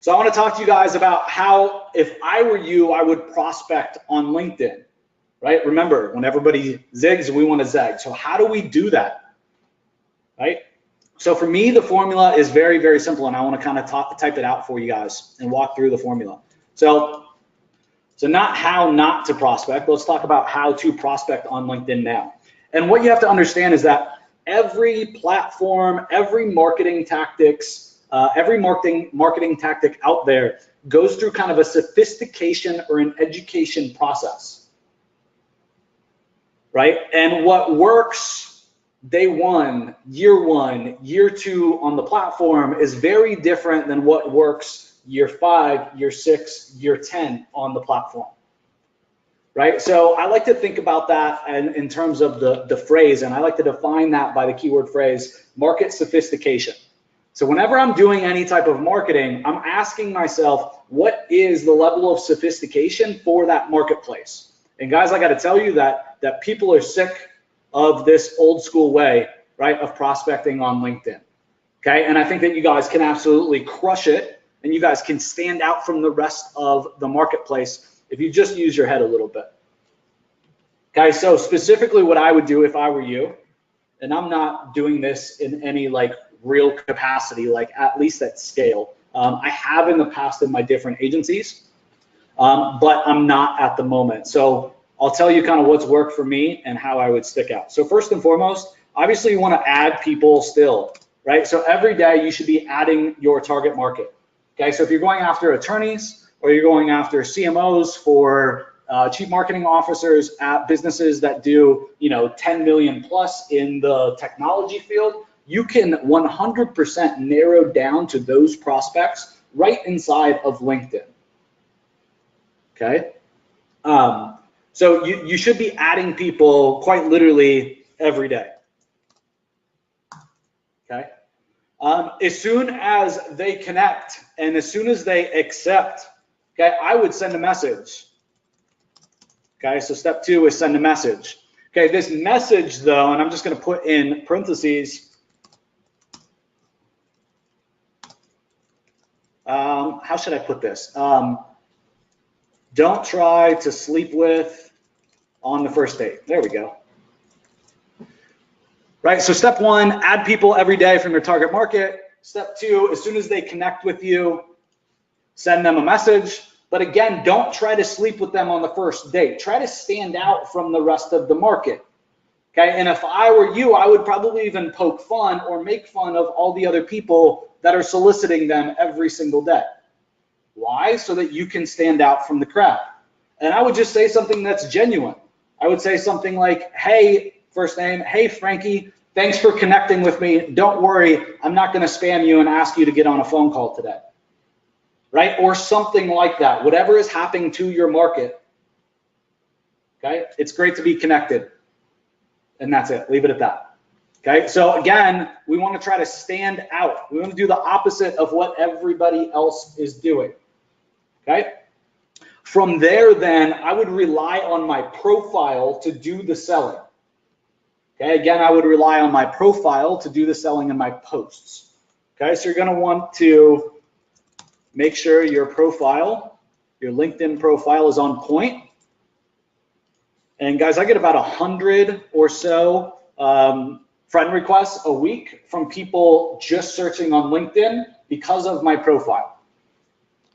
So I want to talk to you guys about how, if I were you, I would prospect on LinkedIn, right? Remember, when everybody zigs, we want to zag. So how do we do that, right? So for me, the formula is very, very simple, and I want to kind of type it out for you guys and walk through the formula. So not how not to prospect. Let's talk about how to prospect on LinkedIn now. And what you have to understand is that every platform, every marketing tactics, every marketing tactic out there goes through kind of a sophistication or an education process, right? And what works day one, year two on the platform is very different than what works year 5, year 6, year 10 on the platform, right? So I like to think about that in terms of the phrase, and I like to define that by the keyword phrase, market sophistication. So whenever I'm doing any type of marketing, I'm asking myself, what is the level of sophistication for that marketplace? And guys, I got to tell you that people are sick of this old school way, right, of prospecting on LinkedIn, okay? And I think that you guys can absolutely crush it, and you guys can stand out from the rest of the marketplace if you just use your head a little bit. Okay, so specifically what I would do if I were you, and I'm not doing this in any like real capacity, like at least at scale. I have in the past in my different agencies, but I'm not at the moment. So I'll tell you kind of what's worked for me and how I would stick out. So first and foremost, obviously you want to add people still, right? So every day you should be adding your target market. Okay, so if you're going after attorneys or you're going after CMOs for chief marketing officers at businesses that do, 10 million plus in the technology field, you can 100% narrow down to those prospects right inside of LinkedIn. Okay, so you should be adding people quite literally every day. Okay. As soon as they connect and as soon as they accept, okay, I would send a message. Okay, so step 2 is send a message. Okay, this message though, and I'm just going to put in parentheses, how should I put this? Don't try to sleep with on the first date. There we go. Right, so step 1, add people every day from your target market. Step 2, as soon as they connect with you, send them a message. But again, don't try to sleep with them on the first date. Try to stand out from the rest of the market. Okay, and if I were you, I would probably even poke fun or make fun of all the other people that are soliciting them every single day. Why? So that you can stand out from the crowd. And I would just say something that's genuine. I would say something like, hey, first name, hey, Frankie, thanks for connecting with me. Don't worry, I'm not going to spam you and ask you to get on a phone call today. Right? Or something like that. Whatever is happening to your market. Okay? It's great to be connected. And that's it. Leave it at that. Okay? So again, we want to try to stand out. We want to do the opposite of what everybody else is doing. Okay? From there, then, I would rely on my profile to do the selling. Okay, again, I would rely on my profile to do the selling in my posts. Okay, so you're going to want to make sure your profile, your LinkedIn profile is on point. And guys, I get about 100 or so friend requests a week from people just searching on LinkedIn because of my profile.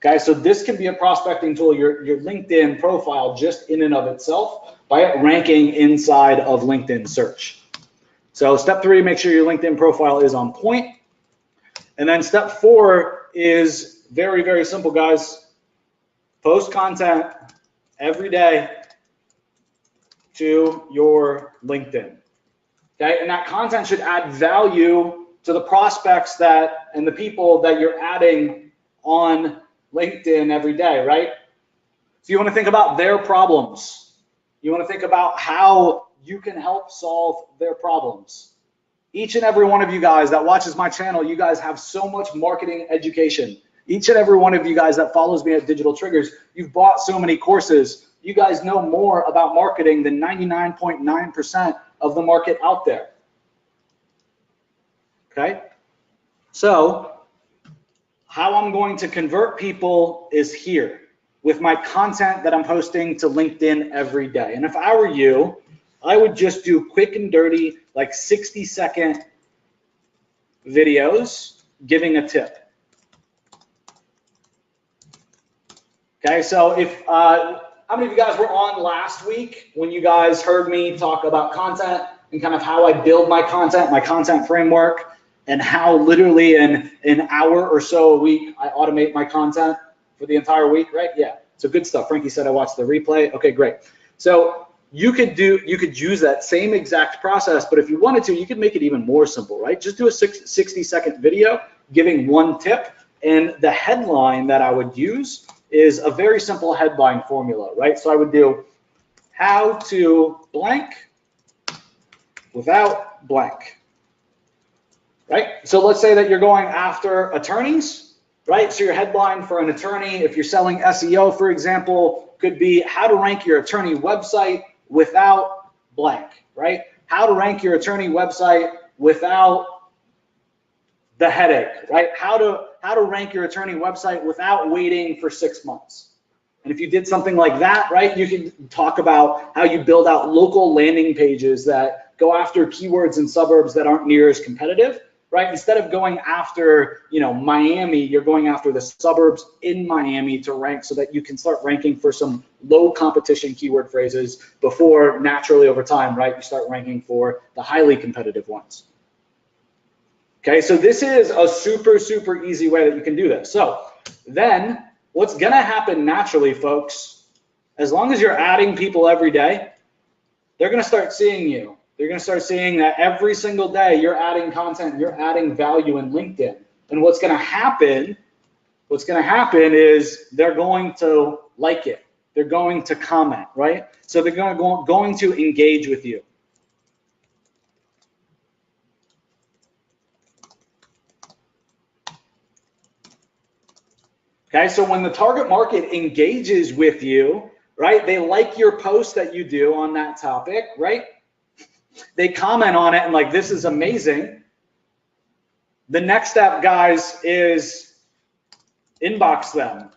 Okay, so this can be a prospecting tool, your LinkedIn profile just in and of itself by it ranking inside of LinkedIn search. So step 3, make sure your LinkedIn profile is on point. And then step 4 is very, very simple, guys. Post content every day to your LinkedIn. Okay, and that content should add value to the prospects and the people that you're adding on LinkedIn every day, right? So you want to think about their problems. You want to think about how you can help solve their problems. Each and every one of you guys that watches my channel, you guys have so much marketing education. Each and every one of you guys that follows me at Digital Triggers, you've bought so many courses. You guys know more about marketing than 99.9% of the market out there. Okay? So how I'm going to convert people is here with my content that I'm posting to LinkedIn every day. And if I were you, I would just do quick and dirty, like 60-second videos giving a tip. Okay, so if how many of you guys were on last week when you guys heard me talk about content and kind of how I build my content framework, and how literally in an hour or so a week I automate my content for the entire week, right? Yeah, so good stuff. Frankie said I watched the replay. Okay, great. So you could use that same exact process, but if you wanted to, you could make it even more simple, right? Just do a 60-second video giving one tip, and the headline that I would use is a very simple headline formula, right? So I would do how to blank without blank, right? So let's say that you're going after attorneys, right? So your headline for an attorney, if you're selling SEO, for example, could be how to rank your attorney website without blank, right? How to rank your attorney website without the headache, right? How to rank your attorney website without waiting for 6 months. And if you did something like that, right, you can talk about how you build out local landing pages that go after keywords in suburbs that aren't near as competitive, right? Instead of going after, Miami, you're going after the suburbs in Miami to rank so that you can start ranking for some low competition keyword phrases before naturally over time, right, you start ranking for the highly competitive ones. Okay, so this is a super, super easy way that you can do this. So then what's gonna happen naturally, folks, as long as you're adding people every day, they're gonna start seeing you. They're gonna start seeing that every single day you're adding content, you're adding value in LinkedIn. And what's gonna happen is they're going to like it. They're going to comment, right? So they're going to engage with you. Okay, so when the target market engages with you, right, they like your post that you do on that topic, right? They comment on it and like, this is amazing. The next step, guys, is inbox them.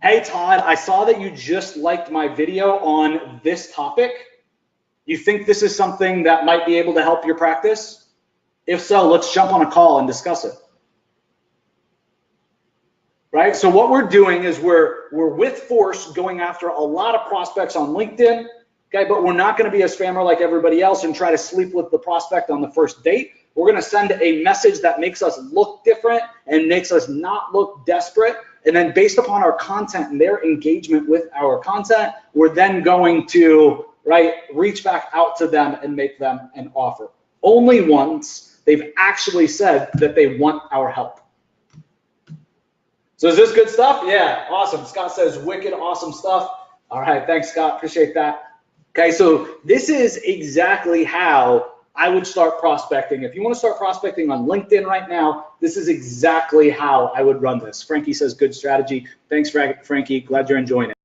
Hey, Todd, I saw that you just liked my video on this topic. You think this is something that might be able to help your practice? If so, let's jump on a call and discuss it. Right? So what we're doing is we're with force going after a lot of prospects on LinkedIn, okay, but we're not going to be a spammer like everybody else and try to sleep with the prospect on the first date. We're going to send a message that makes us look different and makes us not look desperate. And then based upon our content and their engagement with our content, we're then going to, right, reach back out to them and make them an offer. Only once they've actually said that they want our help. So is this good stuff? Yeah, awesome. Scott says wicked awesome stuff. All right, thanks, Scott. Appreciate that. Okay, so this is exactly how I would start prospecting. If you want to start prospecting on LinkedIn right now, this is exactly how I would run this. Frankie says good strategy. Thanks, Frankie. Glad you're enjoying it.